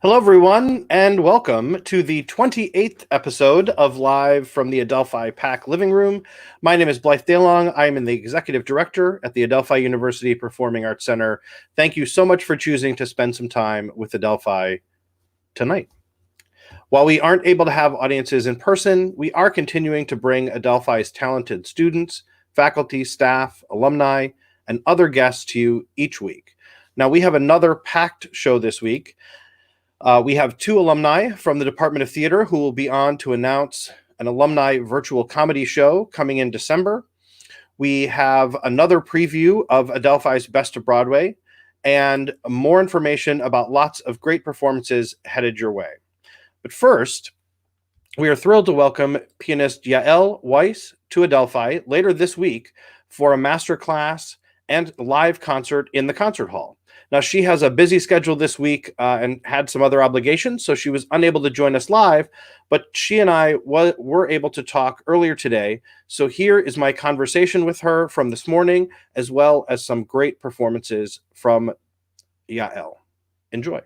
Hello, everyone, and welcome to the 28th episode of Live from the Adelphi PAC Living Room. My name is Blythe DeLong. I am the Executive Director at the Adelphi University Performing Arts Center. Thank you so much for choosing to spend some time with Adelphi tonight. While we aren't able to have audiences in person, we are continuing to bring Adelphi's talented students, faculty, staff, alumni, and other guests to you each week. Now, we have another packed show this week. We have two alumni from the Department of Theater who will be on to announce an alumni virtual comedy show coming in December. We have another preview of Adelphi's Best of Broadway and more information about lots of great performances headed your way. But first, we are thrilled to welcome pianist Yael Weiss to Adelphi later this week for a masterclass and live concert in the concert hall. Now, she has a busy schedule this week and had some other obligations, so she was unable to join us live, but she and I were able to talk earlier today. So here is my conversation with her from this morning, as well as some great performances from Yael. Enjoy.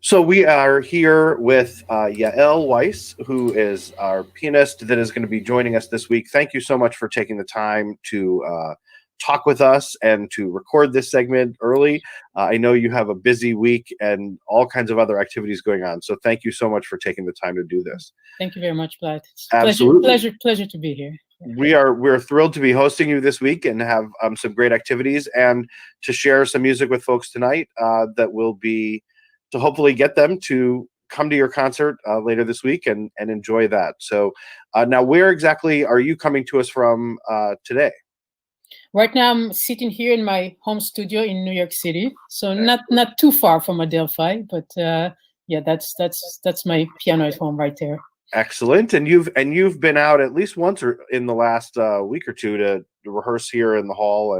So we are here with Yael Weiss, who is our pianist that is going to be joining us this week. Thank you so much for taking the time to talk with us and to record this segment early. I know you have a busy week and all kinds of other activities going on. So thank you so much for taking the time to do this. Thank you very much, Blythe. It's Absolutely. pleasure to be here. We're thrilled to be hosting you this week and have some great activities and to share some music with folks tonight that will be to hopefully get them to come to your concert later this week and enjoy that. So now where exactly are you coming to us from today? Right now I'm sitting here in my home studio in New York City. So not too far from Adelphi, but yeah, that's my piano at home right there. Excellent. And you've been out at least once or in the last week or two to rehearse here in the hall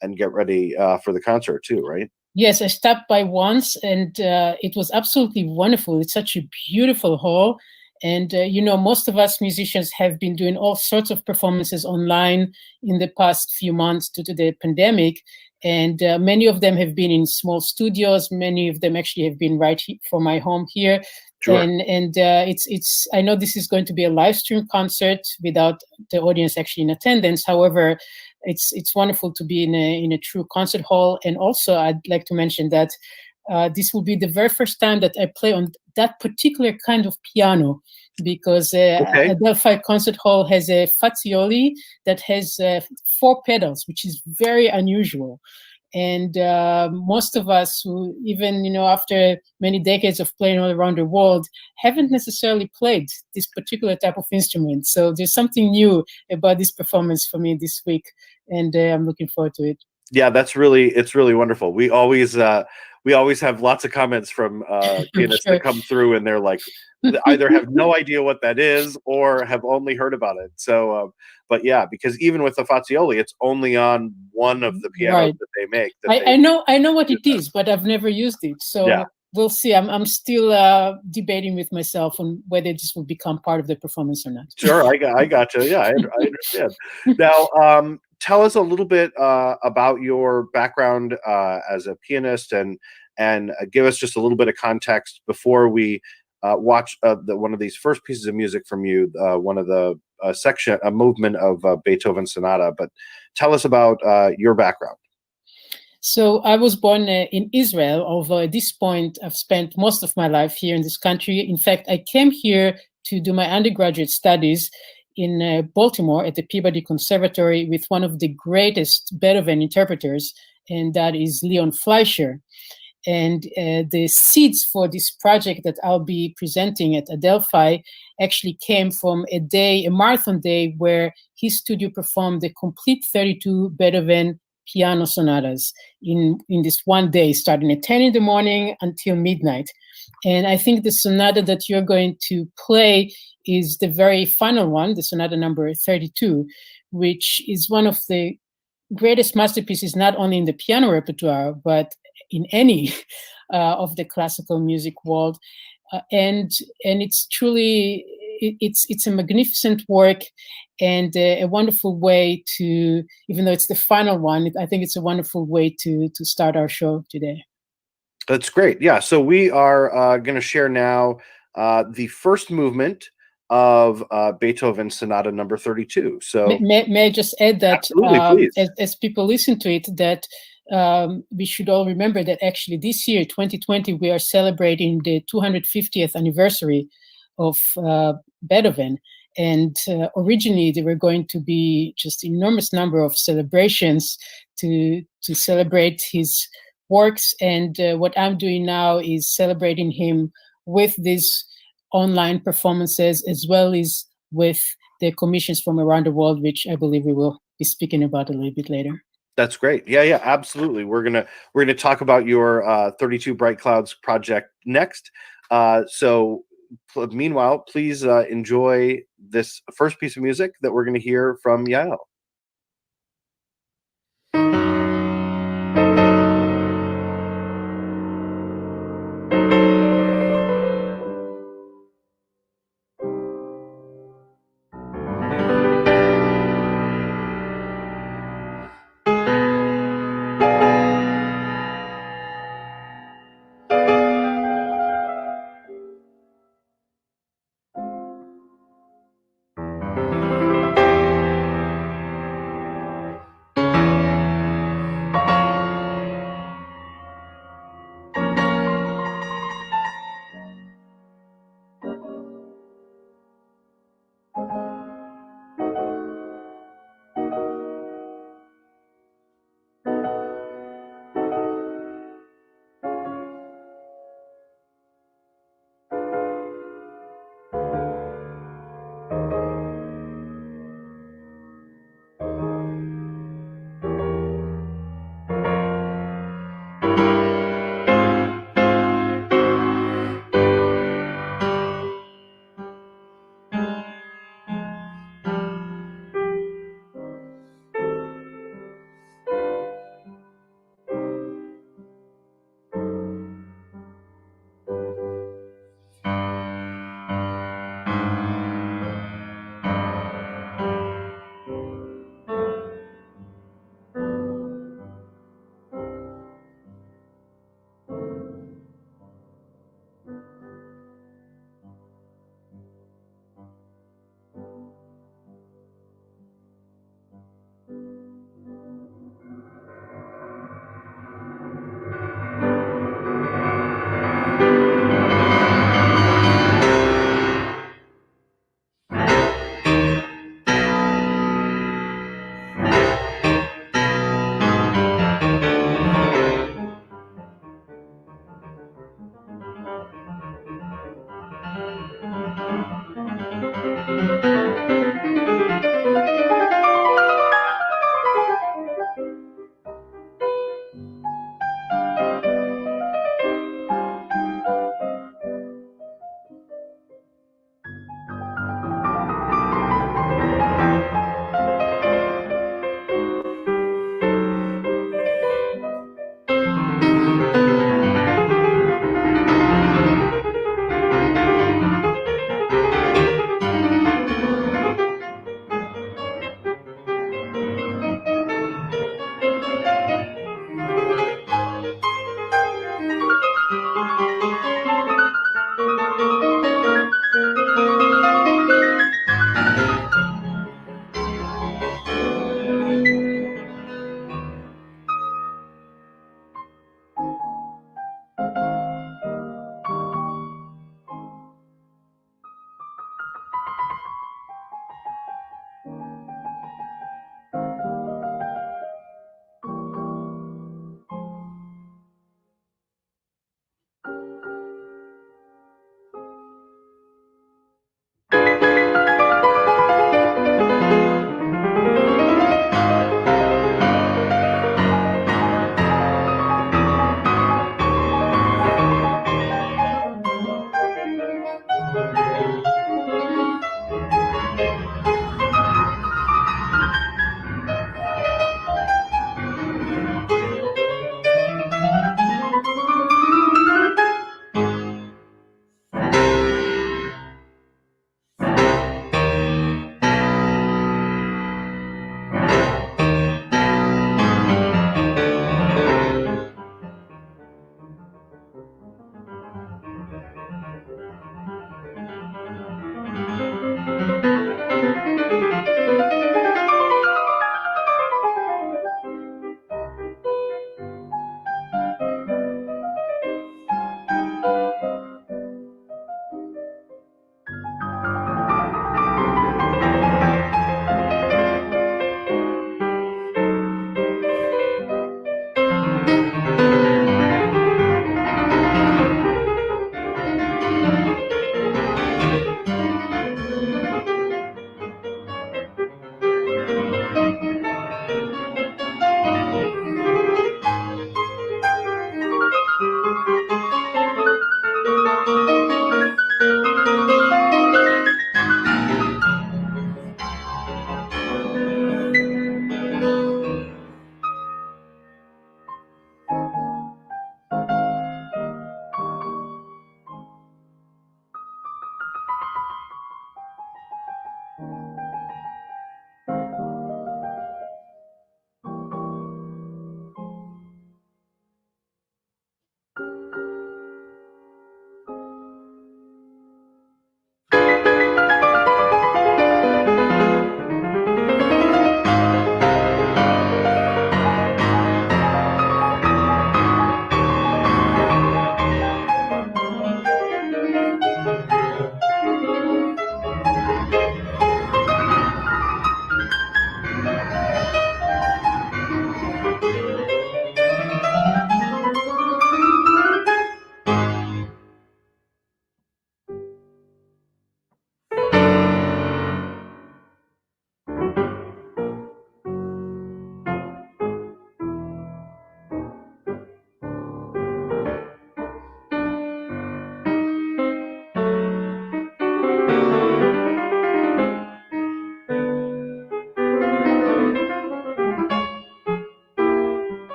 and get ready for the concert too, right? Yes, I stopped by once and it was absolutely wonderful. It's such a beautiful hall. And, most of us musicians have been doing all sorts of performances online in the past few months due to the pandemic. And many of them have been in small studios. Many of them actually have been right from my home here. Sure. And it's I know this is going to be a live stream concert without the audience actually in attendance. However, it's wonderful to be in a true concert hall. And also, I'd like to mention that this will be the very first time that I play on that particular kind of piano, because Adelphi Concert Hall has a Fazioli that has 4 pedals, which is very unusual. And most of us who, even after many decades of playing all around the world, haven't necessarily played this particular type of instrument. So there's something new about this performance for me this week, and I'm looking forward to it. Yeah, it's really wonderful. We always have lots of comments from pianists Sure. that come through and they're like, either have no idea what that is or have only heard about it. So, but yeah, because even with the Fazioli, it's only on one of the pianos that they make. I know what it is, but I've never used it. So yeah. We'll see. I'm still debating with myself on whether this will become part of the performance or not. Sure, I gotcha. Yeah, I understand. Now, tell us a little bit about your background as a pianist and give us just a little bit of context before we watch one of these first pieces of music from you, one of the a movement of Beethoven's sonata. But tell us about your background. So I was born in Israel, although at this point I've spent most of my life here in this country. In fact, I came here to do my undergraduate studies in Baltimore at the Peabody Conservatory with one of the greatest Beethoven interpreters, and that is Leon Fleischer. And the seeds for this project that I'll be presenting at Adelphi actually came from a marathon day where his studio performed the complete 32 Beethoven piano sonatas in this one day, starting at 10 in the morning until midnight. And I think the sonata that you're going to play is the very final one, the sonata number 32, which is one of the greatest masterpieces, not only in the piano repertoire, but in any of the classical music world. And it's truly it's a magnificent work and a wonderful way to, even though it's the final one, I think it's a wonderful way to start our show today. That's great. Yeah. So we are going to share now the first movement of Beethoven's Sonata Number 32. So may I just add that absolutely, please. As people listen to it, that we should all remember that actually this year, 2020, we are celebrating the 250th anniversary of Beethoven. And originally, there were going to be just enormous number of celebrations to celebrate his works. And what I'm doing now is celebrating him with these online performances, as well as with the commissions from around the world, which I believe we will be speaking about a little bit later. That's great. Yeah, absolutely. We're gonna talk about your 32 Bright Clouds project next. So meanwhile, please enjoy this first piece of music that we're going to hear from Yael.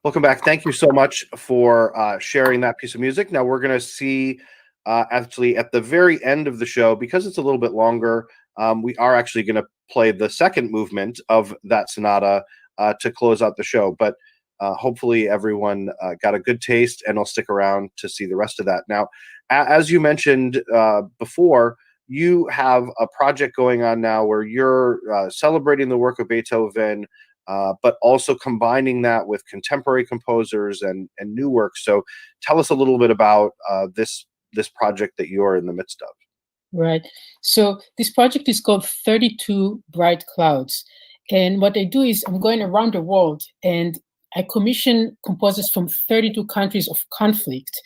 Welcome back. Thank you so much for sharing that piece of music. Now we're going to see actually at the very end of the show, because it's a little bit longer, we are actually going to play the second movement of that sonata to close out the show. But hopefully everyone got a good taste and will stick around to see the rest of that. Now, as you mentioned before, you have a project going on now where you're celebrating the work of Beethoven, but also combining that with contemporary composers and new work. So tell us a little bit about this project that you're in the midst of. Right. So this project is called 32 Bright Clouds. And what I do is I'm going around the world and I commission composers from 32 countries of conflict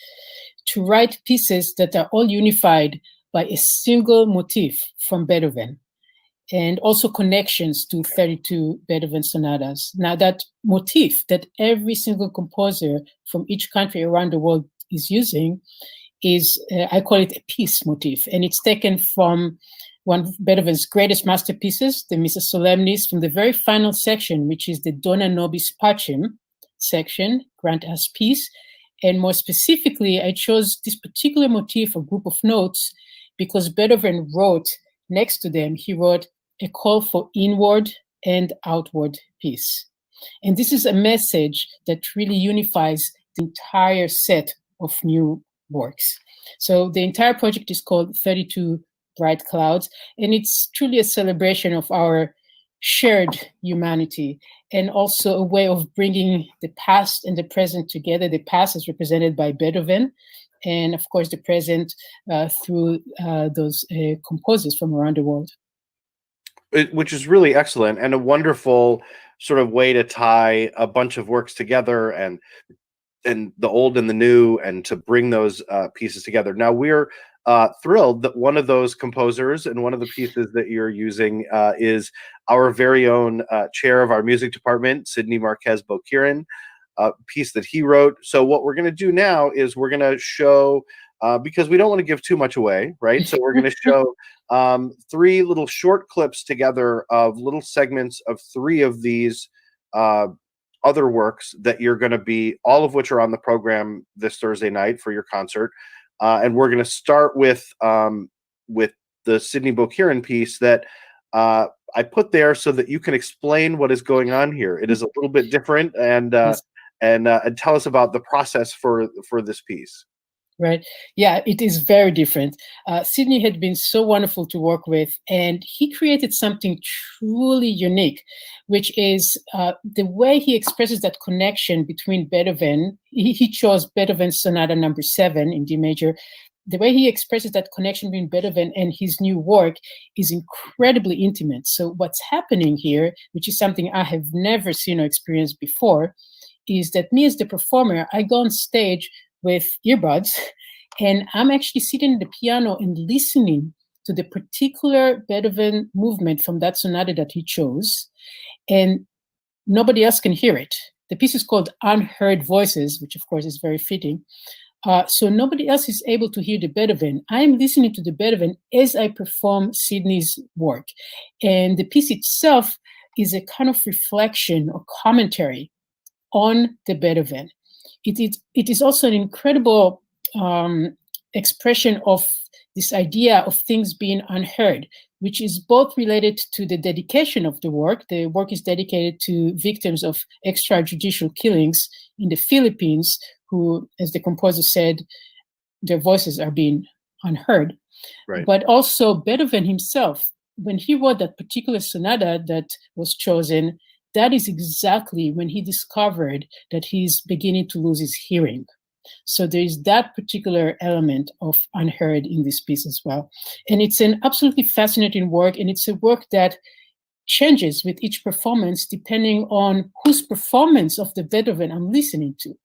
to write pieces that are all unified by a single motif from Beethoven, and also connections to 32 Beethoven sonatas. Now, that motif that every single composer from each country around the world is using is, I call it a peace motif, and it's taken from one of Beethoven's greatest masterpieces, the Missa Solemnis, from the very final section, which is the Dona Nobis Pacem section, Grant Us Peace. And more specifically, I chose this particular motif, a group of notes, because Beethoven wrote next to them, he wrote a call for inward and outward peace. And this is a message that really unifies the entire set of new works. So the entire project is called 32 Bright Clouds, and it's truly a celebration of our shared humanity, and also a way of bringing the past and the present together. The past is represented by Beethoven, and of course the present through those composers from around the world. Which is really excellent and a wonderful sort of way to tie a bunch of works together, and the old and the new, and to bring those pieces together. Now we're thrilled that one of those composers and one of the pieces that you're using is our very own chair of our music department, Sidney Marquez Bokirin, a piece that he wrote. So what we're going to do now is we're going to show, because we don't want to give too much away, right? So we're going to show 3 little short clips together of little segments of 3 of these other works that you're going to be, all of which are on the program this Thursday night for your concert. And we're going to start with the Sidney Bokirin piece that I put there so that you can explain what is going on here. It is a little bit different, and tell us about the process for this piece. Right. Yeah, it is very different. Sidney had been so wonderful to work with, and he created something truly unique, which is the way he expresses that connection between Beethoven. He chose Beethoven's Sonata Number 7 in D major. The way he expresses that connection between Beethoven and his new work is incredibly intimate. So what's happening here, which is something I have never seen or experienced before, is that me as the performer, I go on stage with earbuds, and I'm actually sitting at the piano and listening to the particular Beethoven movement from that sonata that he chose, and nobody else can hear it. The piece is called Unheard Voices, which of course is very fitting. So nobody else is able to hear the Beethoven. I'm listening to the Beethoven as I perform Sidney's work. And the piece itself is a kind of reflection or commentary on the Beethoven. It is also an incredible expression of this idea of things being unheard, which is both related to the dedication of the work. The work is dedicated to victims of extrajudicial killings in the Philippines, who, as the composer said, their voices are being unheard. Right. But also Beethoven himself, when he wrote that particular sonata that was chosen, that is exactly when he discovered that he's beginning to lose his hearing. So there is that particular element of unheard in this piece as well. And it's an absolutely fascinating work, and it's a work that changes with each performance depending on whose performance of the Beethoven I'm listening to.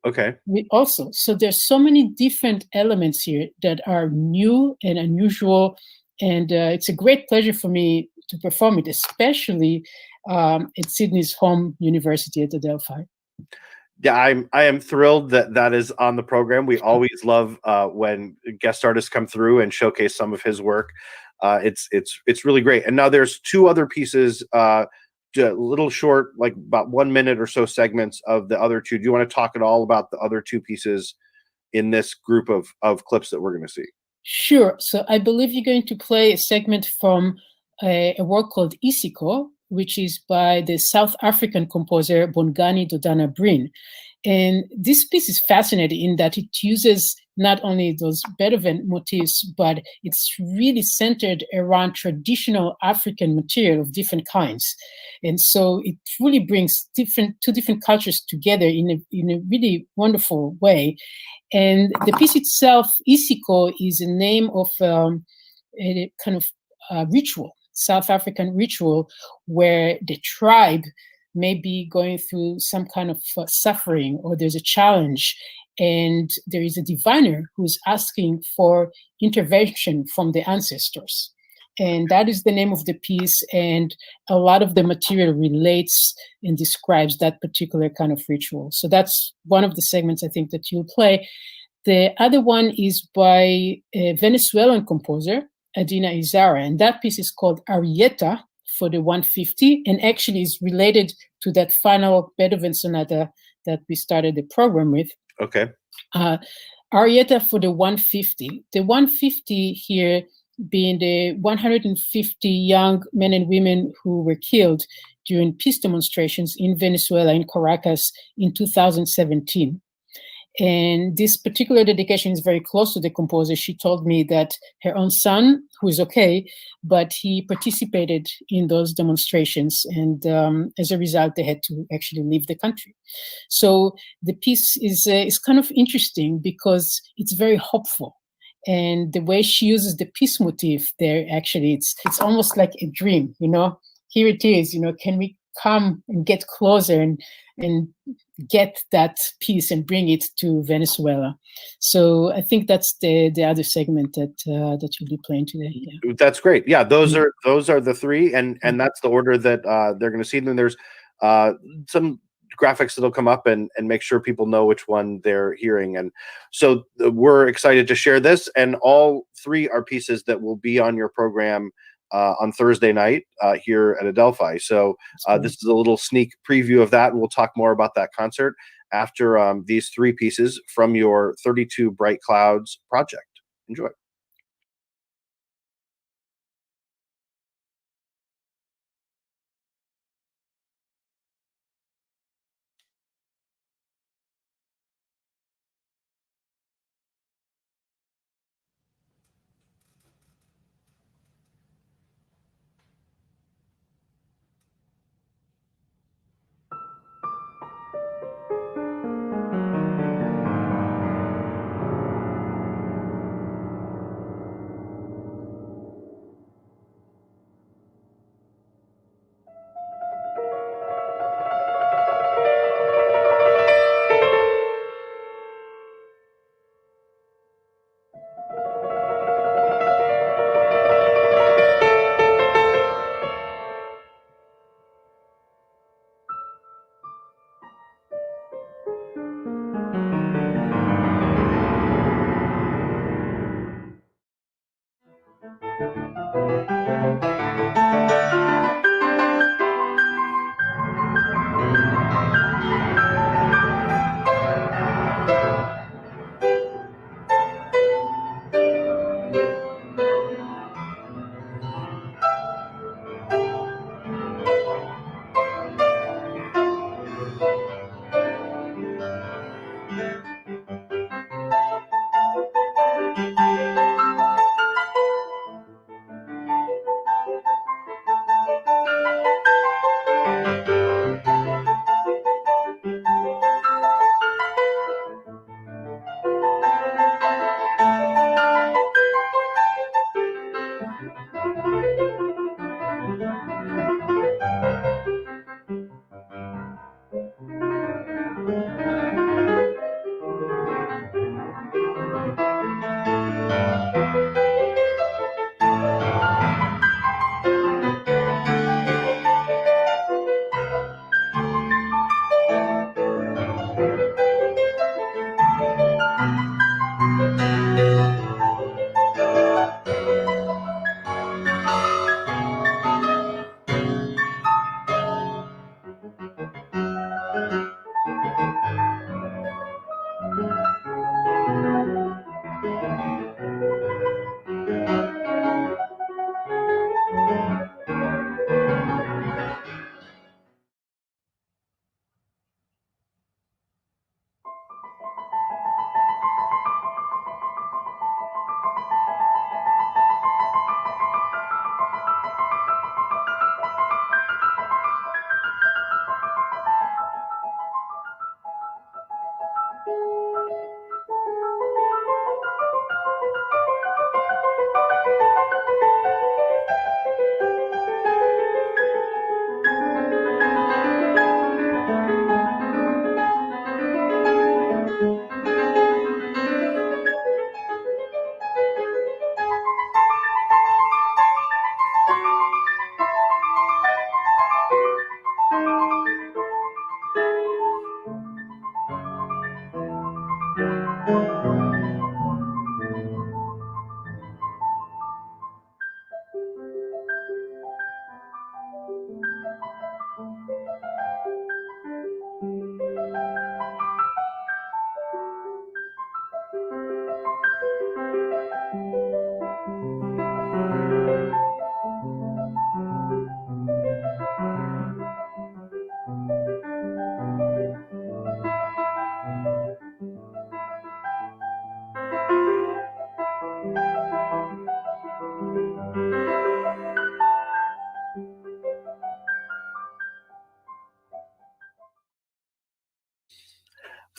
Okay. So there's so many different elements here that are new and unusual, and it's a great pleasure for me to perform it, especially at Sydney's home university at Adelphi. Yeah, I am thrilled that is on the program. We always love when guest artists come through and showcase some of his work. It's really great. And now there's 2 other pieces little short, like about 1 minute or so segments of the other two. Do you want to talk at all about the other two pieces in this group of clips that we're going to see? Sure. So I believe you're going to play a segment from a work called Isiko, which is by the South African composer Bongani Dodana Breen. And this piece is fascinating in that it uses not only those Beethoven motifs, but it's really centered around traditional African material of different kinds. And so it really brings two different cultures together in a really wonderful way. And the piece itself, Isiko, is a name of a kind of ritual, South African ritual, where the tribe may be going through some kind of suffering, or there's a challenge, and there is a diviner who's asking for intervention from the ancestors. And that is the name of the piece, and a lot of the material relates and describes that particular kind of ritual. So that's one of the segments I think that you'll play. The other one is by a Venezuelan composer, Adina Izara, and that piece is called Arietta for the 150, and actually is related to that final Beethoven sonata that we started the program with. Okay. Arietta for the 150. The 150 here being the 150 young men and women who were killed during peace demonstrations in Venezuela, in Caracas, in 2017. And this particular dedication is very close to the composer. She told me that her own son, who is okay, but he participated in those demonstrations. And as a result, they had to actually leave the country. So the piece is kind of interesting because it's very hopeful. And the way she uses the peace motif there, actually, it's almost like a dream, Here it is, can we come and get closer and get that piece and bring it to Venezuela? So I think that's the other segment that you'll be playing today. Yeah. That's great. Yeah, those are the three, and that's the order that they're going to see them. There's some graphics that'll come up and make sure people know which one they're hearing. And so we're excited to share this, and all three are pieces that will be on your program on Thursday night here at Adelphi. So this is a little sneak preview of that, and we'll talk more about that concert after these three pieces from your 32 Bright Clouds project. Enjoy.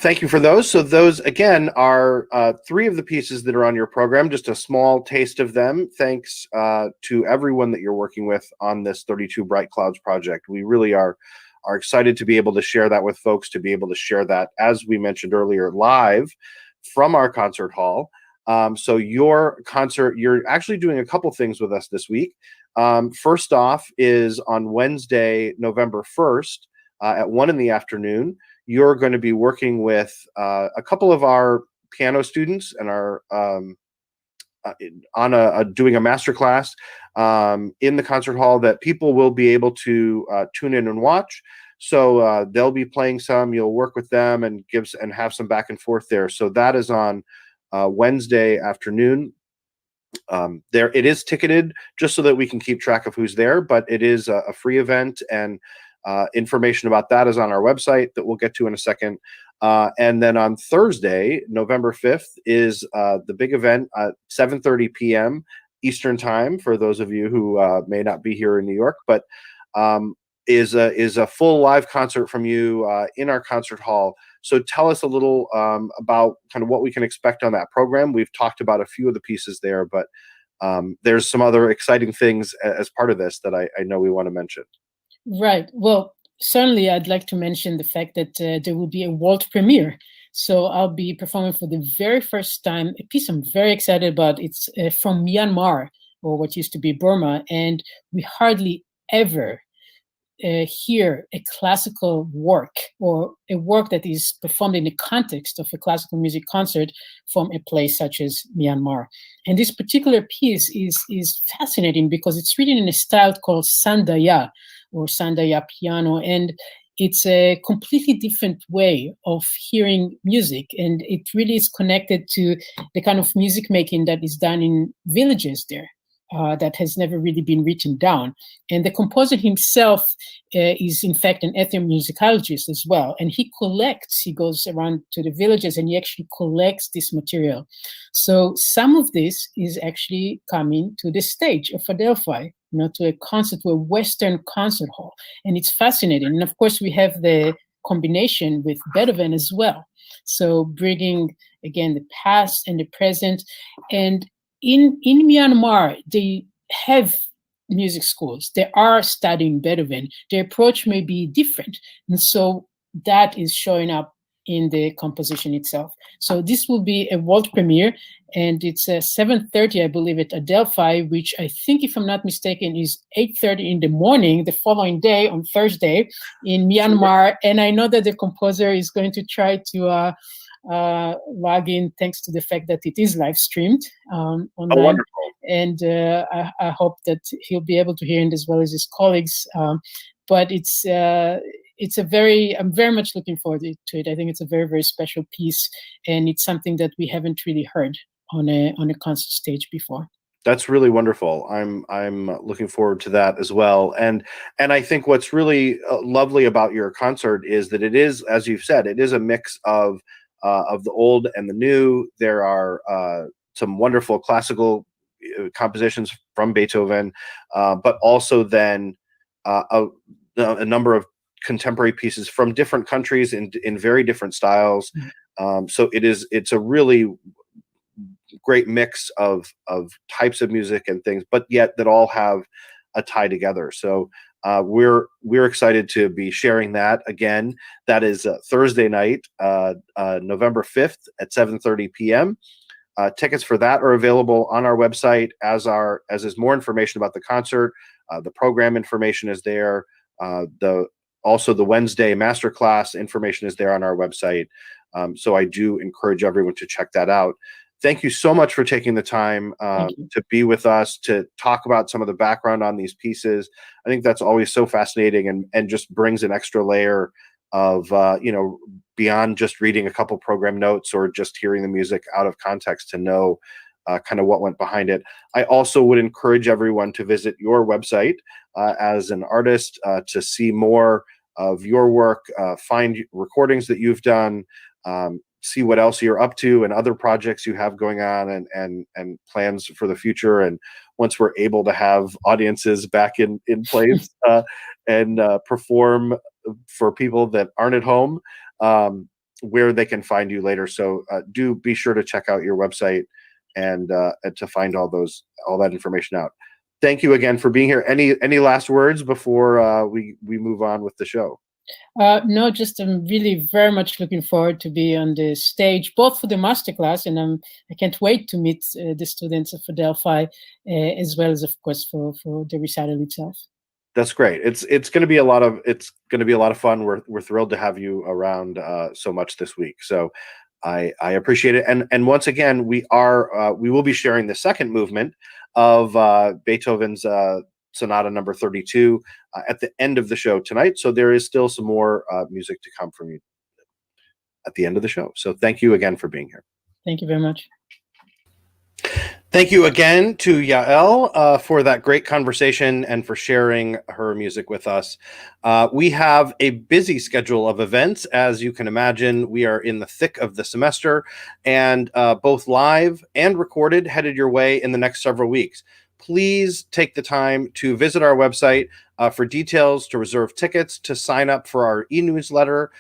Thank you for those. So those, again, are three of the pieces that are on your program, just a small taste of them. Thanks to everyone that you're working with on this 32 Bright Clouds project. We really are excited to be able to share that with folks, to be able to share that, as we mentioned earlier, live from our concert hall. So your concert, you're actually doing a couple things with us this week. First off is on Wednesday, November 1st at 1 in the afternoon. You're going to be working with a couple of our piano students and are on doing a master class in the concert hall that people will be able to tune in and watch. So they'll be playing some. You'll work with them and have some back and forth there. So that is on Wednesday afternoon. There it is ticketed just so that we can keep track of who's there, but it is a free event, and information about that is on our website that we'll get to in a second. And then on Thursday, November 5th, is the big event at 7:30 p.m. Eastern Time, for those of you who may not be here in New York, but is a full live concert from you in our concert hall. So tell us a little about kind of what we can expect on that program. We've talked about a few of the pieces there, but there's some other exciting things as part of this that I know we want to mention. Right. Well, certainly I'd like to mention the fact that there will be a world premiere. So I'll be performing for the very first time a piece I'm very excited about. It's from Myanmar, or what used to be Burma, and we hardly ever hear a classical work, or a work that is performed in the context of a classical music concert from a place such as Myanmar. And this particular piece is fascinating because it's written in a style called Sandaya, or Sandaya piano, and it's a completely different way of hearing music, and it really is connected to the kind of music making that is done in villages there. That has never really been written down. And the composer himself is in fact an ethnomusicologist as well. And he goes around to the villages and he actually collects this material. So some of this is actually coming to the stage of Adelphi, to a concert, to a Western concert hall. And it's fascinating. And of course, we have the combination with Beethoven as well. So bringing, again, the past and the present. And in Myanmar, they have music schools. They are studying Beethoven. Their approach may be different. And so that is showing up in the composition itself. So this will be a world premiere, and it's 7:30, I believe, at Adelphi, which I think, if I'm not mistaken, is 8:30 in the morning the following day, on Thursday, in Myanmar. And I know that the composer is going to try to log in, thanks to the fact that it is live streamed online. Oh, wonderful. And I hope that he'll be able to hear it as well as his colleagues. But I'm very much looking forward to it. I think it's a very, very special piece, and it's something that we haven't really heard on a concert stage before. That's really wonderful. I'm looking forward to that as well. And I think what's really lovely about your concert is that it is, as you've said, it is a mix of the old and the new. There are some wonderful classical compositions from Beethoven, but also then a number of contemporary pieces from different countries in very different styles. So it's a really great mix of types of music and things, but yet that all have a tie together. So we're excited to be sharing that again. That is Thursday night, November 5th at 7:30 p.m. Tickets for that are available on our website, as is more information about the concert. The program information is there. Also the Wednesday masterclass information is there on our website. So I do encourage everyone to check that out. Thank you so much for taking the time to be with us, to talk about some of the background on these pieces. I think that's always so fascinating, and just brings an extra layer of, beyond just reading a couple program notes or just hearing the music out of context, to know kind of what went behind it. I also would encourage everyone to visit your website as an artist, to see more of your work, find recordings that you've done, see what else you're up to and other projects you have going on, and plans for the future. And once we're able to have audiences back in place and perform for people that aren't at home, where they can find you later. So do be sure to check out your website and to find all that information out. Thank you again for being here. Any last words before we move on with the show? No, just I'm really very much looking forward to be on the stage, both for the masterclass, and I can't wait to meet the students of Adelphi, as well as, of course, for the recital itself. That's great. It's going to be a lot of fun. We're thrilled to have you around so much this week. So I appreciate it. And once again, we will be sharing the second movement of Beethoven's Sonata number 32 at the end of the show tonight. So there is still some more music to come from you at the end of the show. So thank you again for being here. Thank you very much. Thank you again to Yael for that great conversation and for sharing her music with us. We have a busy schedule of events. As you can imagine, we are in the thick of the semester, and both live and recorded headed your way in the next several weeks. Please take the time to visit our website for details, to reserve tickets, to sign up for our e-newsletter.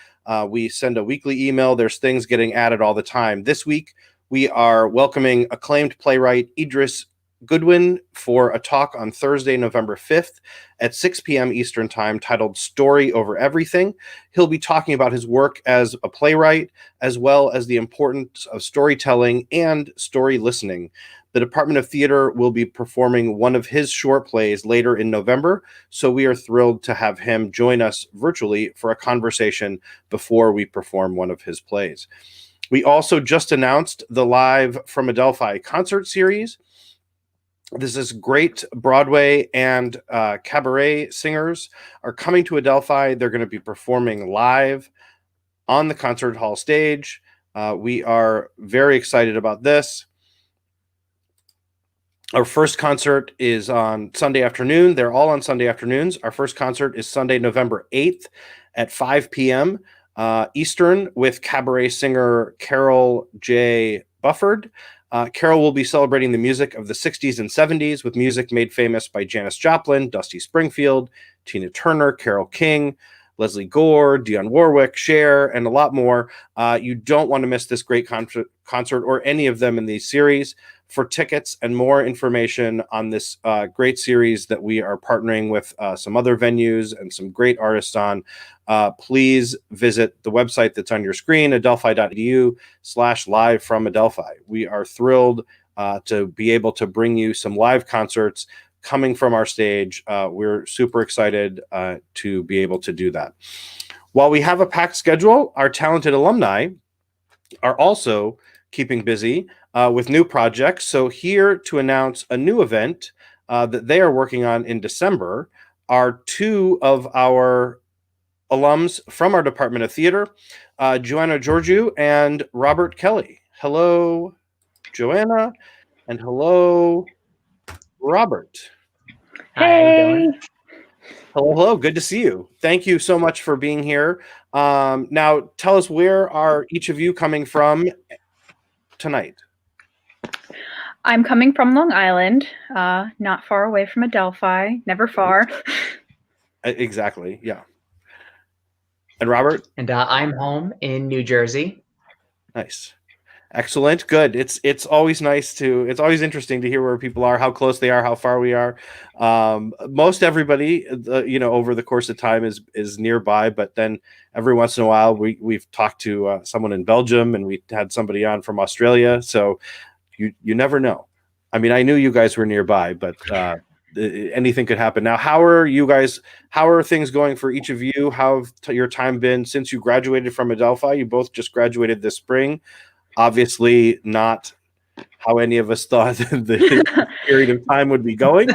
We send a weekly email. There's things getting added all the time. This week, we are welcoming acclaimed playwright Idris Goodwin for a talk on Thursday, November 5th at 6 p.m. Eastern Time titled Story Over Everything. He'll be talking about his work as a playwright, as well as the importance of storytelling and story listening. The Department of Theater will be performing one of his short plays later in November, so we are thrilled to have him join us virtually for a conversation before we perform one of his plays. We also just announced the Live from Adelphi concert series. This is great. Broadway and cabaret singers are coming to Adelphi. They're going to be performing live on the concert hall stage. We are very excited about this. Our first concert is on Sunday afternoon. They're all on Sunday afternoons. Our first concert is Sunday, November 8th at 5 p.m. Eastern with cabaret singer Carol J. Bufford. Carol will be celebrating the music of the 60s and 70s with music made famous by Janis Joplin, Dusty Springfield, Tina Turner, Carole King, Leslie Gore, Dionne Warwick, Cher, and a lot more. You don't want to miss this great concert or any of them in these series. For tickets and more information on this great series that we are partnering with some other venues and some great artists on, please visit the website that's on your screen, adelphi.edu/live from Adelphi. We are thrilled to be able to bring you some live concerts coming from our stage. We're super excited to be able to do that. While we have a packed schedule, our talented alumni are also keeping busy with new projects. So here to announce a new event that they are working on in December are two of our alums from our Department of Theater, Joanna Georgiou and Robert Kelly. Hello, Joanna, and hello, Robert. Hey. Hello. Good to see you. Thank you so much for being here. Now, tell us, where are each of you coming from tonight? I'm coming from Long Island, not far away from Adelphi, never far. Exactly, yeah. And Robert? And I'm home in New Jersey. Nice. Excellent. Good. It's always it's interesting to hear where people are, how close they are, how far we are. Most everybody, over the course of time is nearby, but then every once in a while we've talked to someone in Belgium, and we had somebody on from Australia. So you never know. I mean, I knew you guys were nearby, but anything could happen. Now, how are things going for each of you? How have your time been since you graduated from Adelphi? You both just graduated this spring. Obviously not how any of us thought the period of time would be going.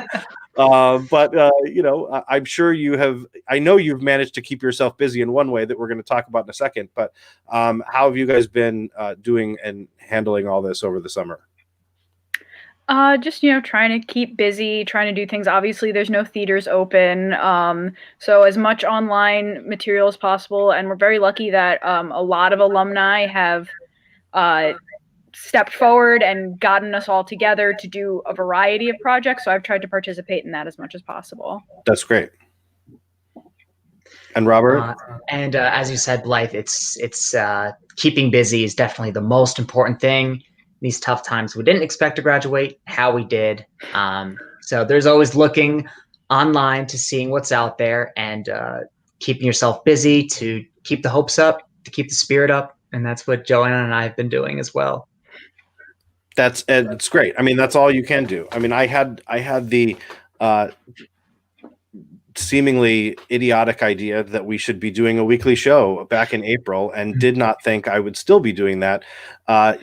But I'm sure I know you've managed to keep yourself busy in one way that we're going to talk about in a second, but how have you guys been doing and handling all this over the summer? Just, trying to keep busy, trying to do things. Obviously, there's no theaters open. So as much online material as possible. And we're very lucky that a lot of alumni have stepped forward and gotten us all together to do a variety of projects. So I've tried to participate in that as much as possible. That's great. And Robert? And as you said, Blythe, it's keeping busy is definitely the most important thing. These tough times, we didn't expect to graduate, how we did. So there's always looking online to seeing what's out there and keeping yourself busy to keep the hopes up, to keep the spirit up. And that's what Joanna and I have been doing as well. It's great. I mean, that's all you can do. I mean, I had the seemingly idiotic idea that we should be doing a weekly show back in April, and did not think I would still be doing that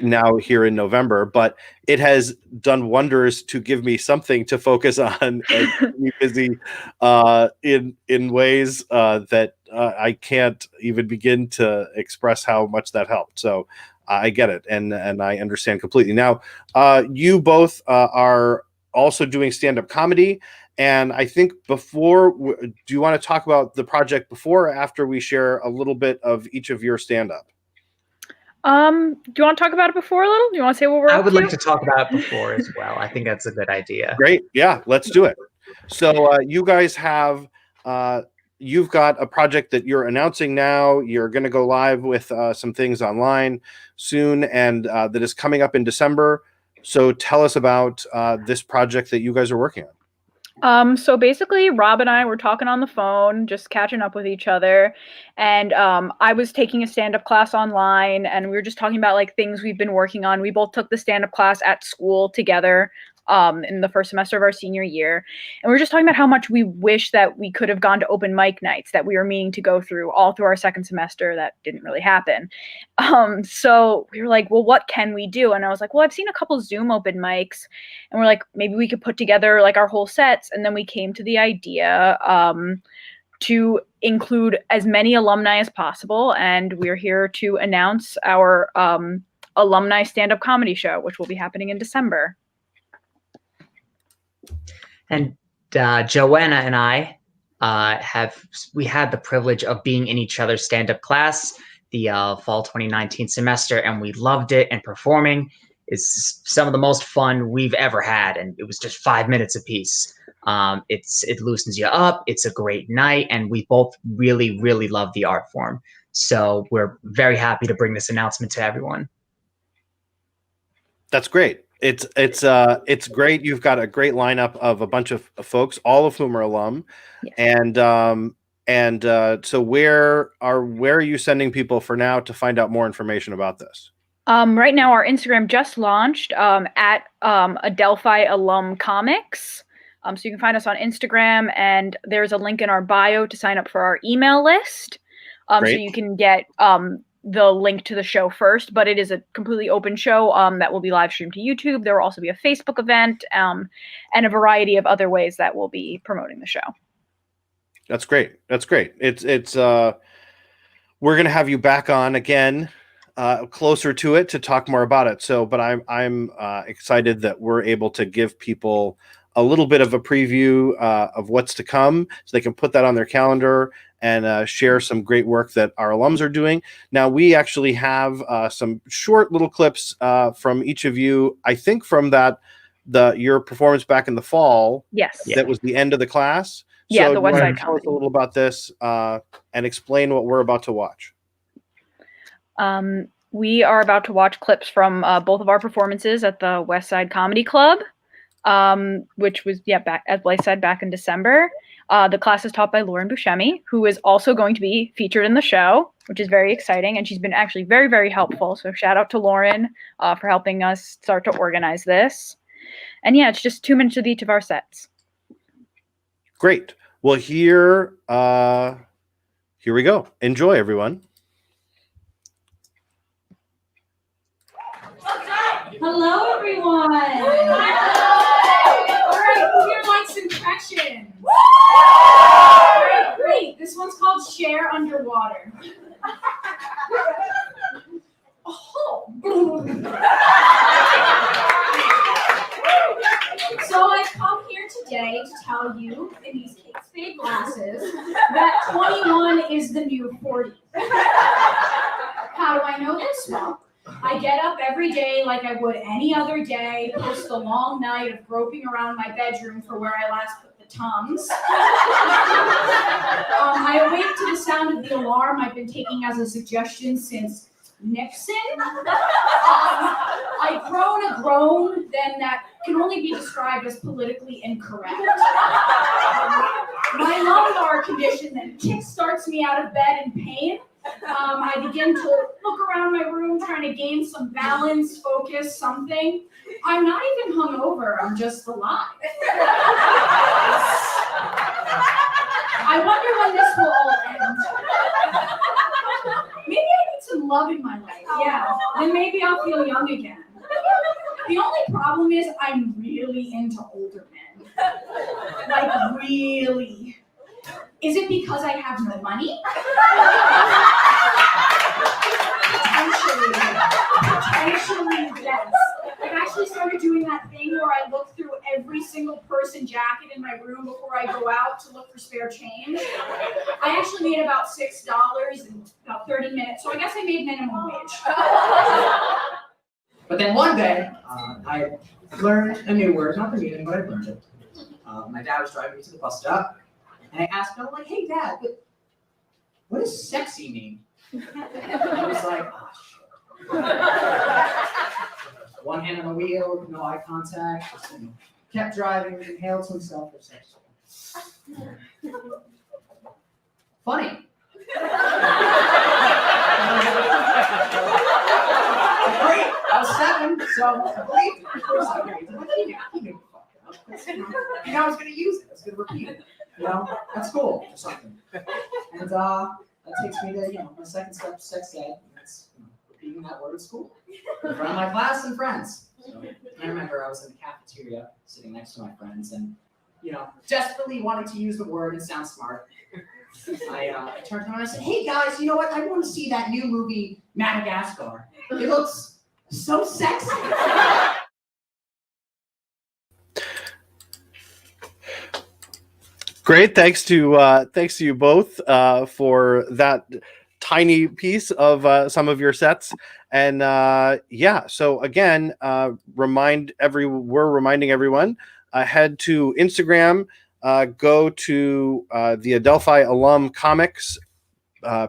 now here in November. But it has done wonders to give me something to focus on and keep me busy in ways that I can't even begin to express how much that helped. So I get it, and I understand completely. Now, you both are also doing stand-up comedy. And I think do you want to talk about the project before or after we share a little bit of each of your stand-up? Do you want to talk about it before a little? Do you want to say what we're up to? I would like to talk about it before as well. I think that's a good idea. Great. Yeah, let's do it. So you guys have, you've got a project that you're announcing now. You're going to go live with some things online soon, and that is coming up in December. So tell us about this project that you guys are working on. So basically, Rob and I were talking on the phone, just catching up with each other. And I was taking a stand-up class online, and we were just talking about like things we've been working on. We both took the stand-up class at school together in the first semester of our senior year. And we were just talking about how much we wish that we could have gone to open mic nights that we were meaning to go through all through our second semester. That didn't really happen. So we were like, well, what can we do? And I was like, well, I've seen a couple Zoom open mics, and we're like, maybe we could put together like our whole sets. And then we came to the idea to include as many alumni as possible. And we're here to announce our alumni stand-up comedy show, which will be happening in December. And Joanna and I had the privilege of being in each other's stand-up class the fall 2019 semester, and we loved it. And performing is some of the most fun we've ever had, and it was just 5 minutes apiece. It loosens you up. It's a great night, and we both really, really love the art form. So we're very happy to bring this announcement to everyone. That's great. It's great. You've got a great lineup of a bunch of folks, all of whom are alum. Yes. So where are you sending people for now to find out more information about this? Right now, our Instagram just launched at Adelphi Alum Comics. So you can find us on Instagram, and there's a link in our bio to sign up for our email list. So you can get the link to the show first, but it is a completely open show that will be live streamed to YouTube. There will also be a Facebook event and a variety of other ways that we'll be promoting the show. That's great. That's great. It's we're going to have you back on again closer to it to talk more about it. So, but I'm excited that we're able to give people a little bit of a preview of what's to come, so they can put that on their calendar and share some great work that our alums are doing. Now, we actually have some short little clips from each of you. I think from your performance back in the fall. Yes. That was the end of the class. Yeah, so the West Side Comedy. Tell us a little about this and explain what we're about to watch. We are about to watch clips from both of our performances at the West Side Comedy Club, which was back, as Blythe said, back in December. The class is taught by Lauren Buscemi, who is also going to be featured in the show, which is very exciting. And she's been actually very, very helpful. So shout out to Lauren for helping us start to organize this. And yeah, it's just 2 minutes of each of our sets. Great. Well, here we go. Enjoy, everyone. Hello, everyone. Hello. All right, who here likes impressions? All right, great. This one's called Share Underwater. Oh. So I've come here today to tell you, in these Kate Spade glasses, that 21 is the new 40. How do I know this? Well, I get up every day like I would any other day, post the long night of groping around my bedroom for where I last put the the Tums. I awake to the sound of the alarm I've been taking as a suggestion since Nixon. I groan a groan then that can only be described as politically incorrect. My lumbar condition then kickstarts me out of bed in pain. I begin to look around my room trying to gain some balance, focus, something. I'm not even hungover, I'm just alive. I wonder when this will all end. Maybe I need some love in my life, yeah. Then maybe I'll feel young again. The only problem is I'm really into older men. Like, really. Is it because I have no money? Potentially, yes. I've actually started doing that thing where I look through every single person jacket in my room before I go out to look for spare change. I actually made about $6 in about 30 minutes, so I guess I made minimum wage. But then one day, I learned a new word, not the meaning, but I learned it. My dad was driving me to the bus stop, and I asked him, like, hey, Dad, but what does sexy mean? And I was like, oh, shit. One hand on the wheel, no eye contact, just, kept driving, inhaled to himself for sex. Funny. Great. I was 7, so I believed it. Of course I believed it. He knew the fuck up. And I was going to use it. I was going to repeat it. At school or something. And that takes me to, my second step, sex ed. And that's repeating that word at school in front of my class and friends. So I remember I was in the cafeteria sitting next to my friends and, desperately wanting to use the word and sound smart. I turned to them and I said, hey guys, you know what? I want to see that new movie, Madagascar. It looks so sexy. Great, thanks to you both for that tiny piece of some of your sets. And so again, we're reminding everyone, head to Instagram, go to the Adelphi Alum Comics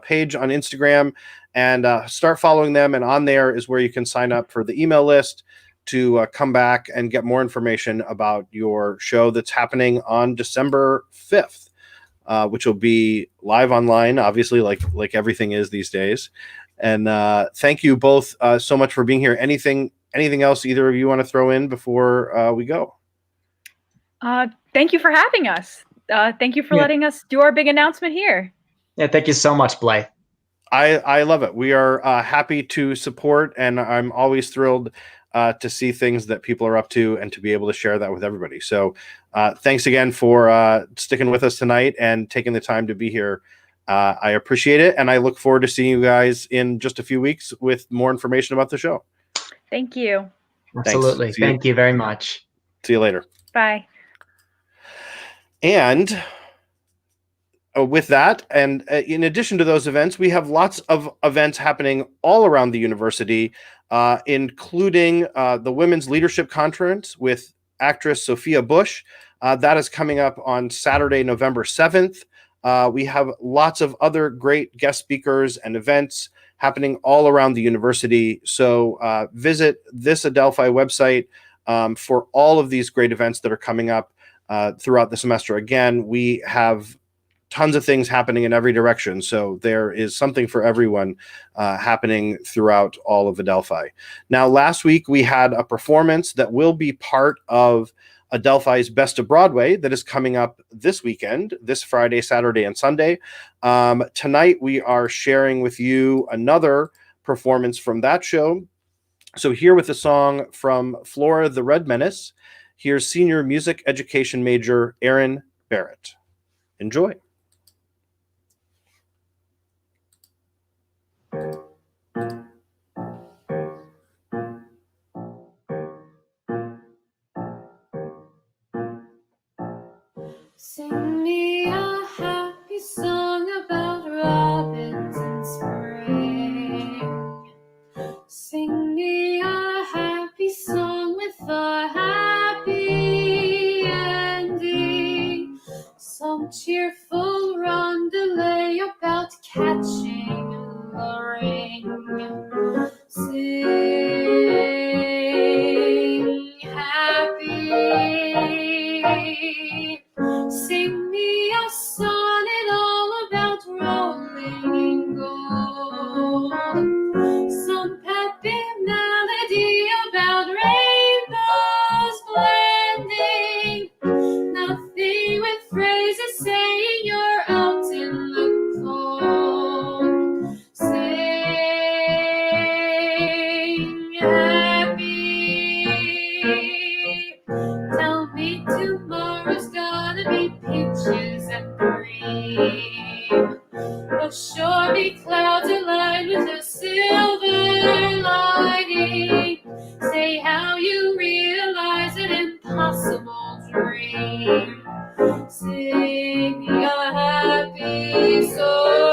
page on Instagram and start following them. And on there is where you can sign up for the email list to come back and get more information about your show that's happening on December 5th, which will be live online, obviously, like everything is these days. And thank you both so much for being here. Anything else either of you want to throw in before we go? Thank you for having us. Thank you for letting us do our big announcement here. Yeah, thank you so much, Blythe. I love it. We are happy to support, and I'm always thrilled to see things that people are up to and to be able to share that with everybody. So thanks again for sticking with us tonight and taking the time to be here. I appreciate it, and I look forward to seeing you guys in just a few weeks with more information about the show. Thank you. Absolutely. Thank you very much. See you later. Bye. And with that, and in addition to those events, we have lots of events happening all around the university, including the Women's Leadership Conference with actress Sophia Bush. That is coming up on Saturday, November 7th. We have lots of other great guest speakers and events happening all around the university. So visit this Adelphi website for all of these great events that are coming up throughout the semester. Again, we have tons of things happening in every direction. So there is something for everyone happening throughout all of Adelphi. Now, last week we had a performance that will be part of Adelphi's Best of Broadway that is coming up this weekend, this Friday, Saturday, and Sunday. Tonight we are sharing with you another performance from that show. So here with a song from Flora the Red Menace, here's senior music education major Erin Barrett. Enjoy. Sing me a happy song about robins in spring. Sing me a happy song with a happy ending. Sing me a sonnet all about rolling in gold. Some peppy melody about rainbows blending. Nothing with phrases saying you're out in the cold. Sing happy. Tell me tomorrow's gonna be peaches and cream. There'll sure be clouds aligned with a silver lining. Say how you realize an impossible dream. Sing me a happy song.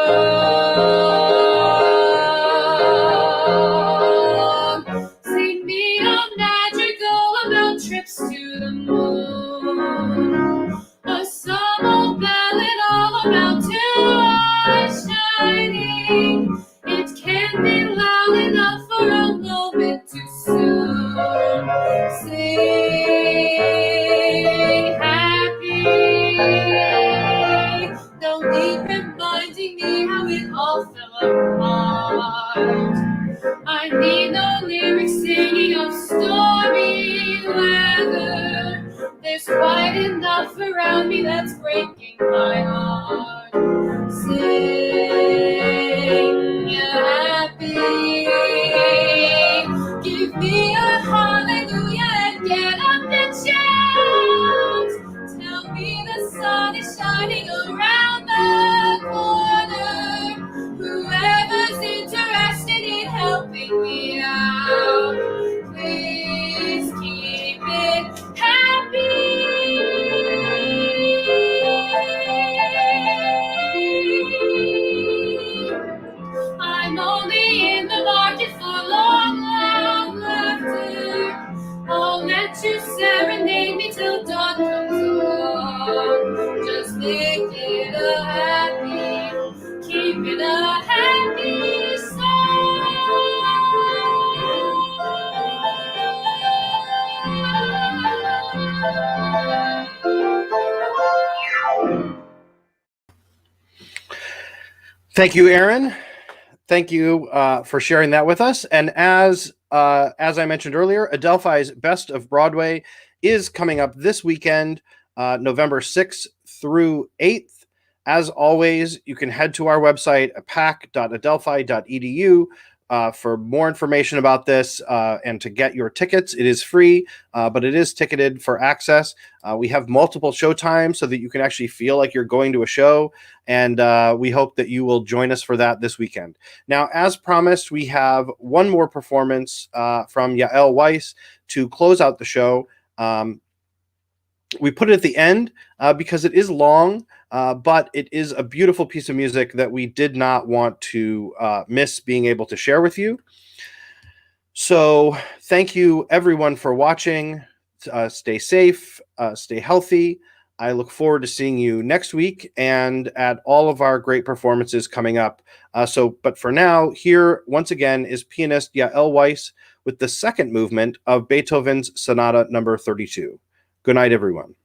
Sing me a magical about trips to the moon. A summer ballad all about two eyes shining. It can't be loud enough for a moment too soon. Sing happy. No need reminding me how it all fell apart. I need no lyrics singing of stormy weather. There's quite enough around me that's breaking my heart. Sing happy. Give me a hallelujah and get up and shout. Tell me the sun is shining around the corner. Whoever's interested in helping me out, please keep it happy. I'm only in the market for long, long laughter. I'll let you serenade me till dawn comes along. Just make it a happy, keep it a happy song. Thank you, Aaron. Thank you for sharing that with us. And as I mentioned earlier, Adelphi's Best of Broadway is coming up this weekend, November 6th through 8th. As always, you can head to our website, pac.adelphi.edu, for more information about this and to get your tickets. It is free, but it is ticketed for access. We have multiple show times so that you can actually feel like you're going to a show, and we hope that you will join us for that this weekend. Now, as promised, we have one more performance from Yael Weiss to close out the show. We put it at the end because it is long, but it is a beautiful piece of music that we did not want to miss being able to share with you. So thank you, everyone, for watching. Stay safe, stay healthy. I look forward to seeing you next week and at all of our great performances coming up. But for now, here once again is pianist Yael Weiss with the second movement of Beethoven's Sonata Number 32. Good night, everyone.